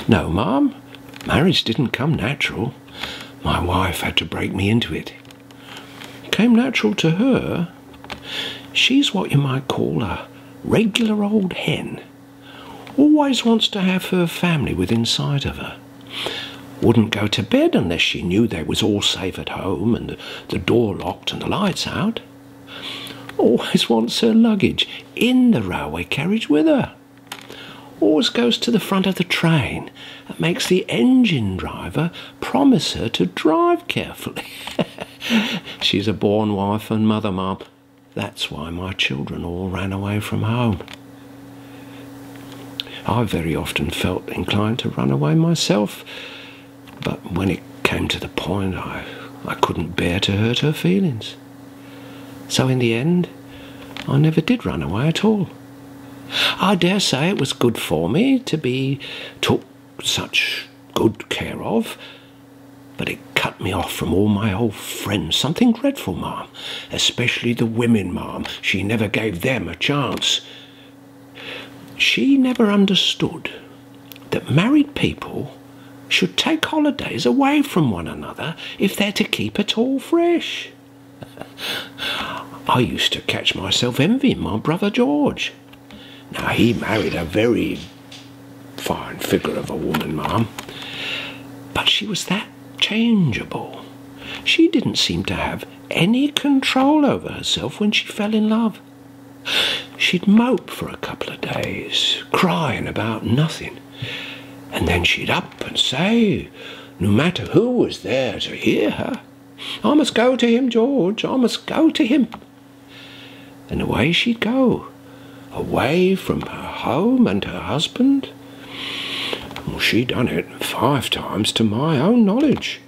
No, Mum, marriage didn't come natural. My wife had to break me into it. It came natural to her. She's what you might call a regular old hen. Always wants to have her family within sight of her. Wouldn't go to bed unless she knew they was all safe at home and the door locked and the lights out. Always wants her luggage in the railway carriage with her. Always goes to the front of the train and makes the engine driver promise her to drive carefully. She's a born wife and mother, Mum. That's why my children all ran away from home. I very often felt inclined to run away myself, but when it came to the point, I couldn't bear to hurt her feelings. So in the end, I never did run away at all. I dare say it was good for me to be took such good care of, but it cut me off from all my old friends. Something dreadful, Mum. Especially the women, Mum. She never gave them a chance. She never understood that married people should take holidays away from one another if they're to keep it all fresh. I used to catch myself envying my brother George. Now, he married a very fine figure of a woman, Mum, but she was that changeable. She didn't seem to have any control over herself when she fell in love. She'd mope for a couple of days, crying about nothing, and then she'd up and say, no matter who was there to hear her, I must go to him, George, I must go to him. And away she'd go, away from her home and her husband. Well, she done it 5 times to my own knowledge.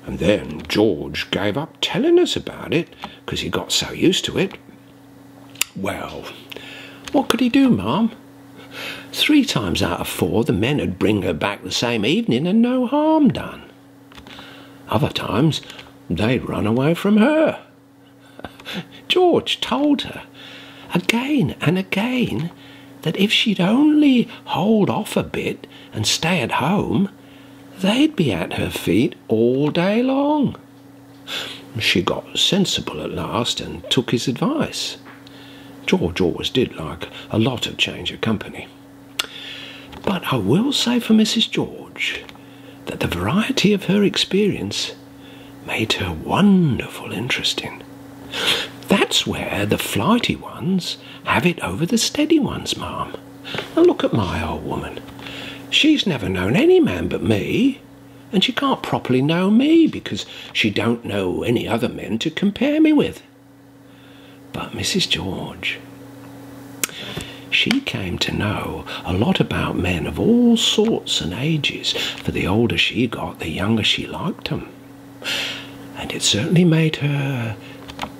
And then George gave up telling us about it, because he got so used to it. Well, what could he do, Mum? 3 times out of 4, the men would bring her back the same evening and no harm done. Other times, they'd run away from her. George told her again and again that if she'd only hold off a bit and stay at home, they'd be at her feet all day long. She got sensible at last and took his advice. George always did like a lot of change of company. But I will say for Mrs. George that the variety of her experience made her wonderful interesting. That's where the flighty ones have it over the steady ones, Mum. Now look at my old woman. She's never known any man but me, and she can't properly know me because she don't know any other men to compare me with. But Mrs. George, she came to know a lot about men of all sorts and ages, for the older she got, the younger she liked them. And it certainly made her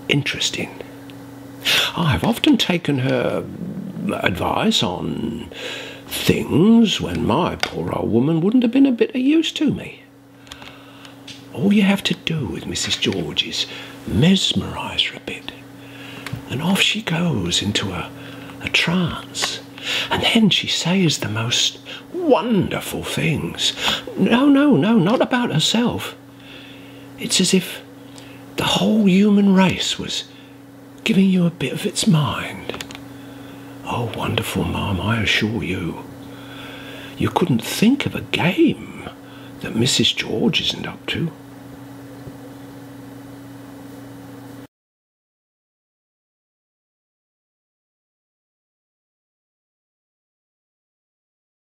interesting. I've often taken her advice on things when my poor old woman wouldn't have been a bit of use to me. All you have to do with Mrs. George is mesmerise her a bit, and off she goes into a trance, and then she says the most wonderful things. No, not about herself. It's as if the whole human race was giving you a bit of its mind. Oh, wonderful, Mum, I assure you. You couldn't think of a game that Mrs. George isn't up to.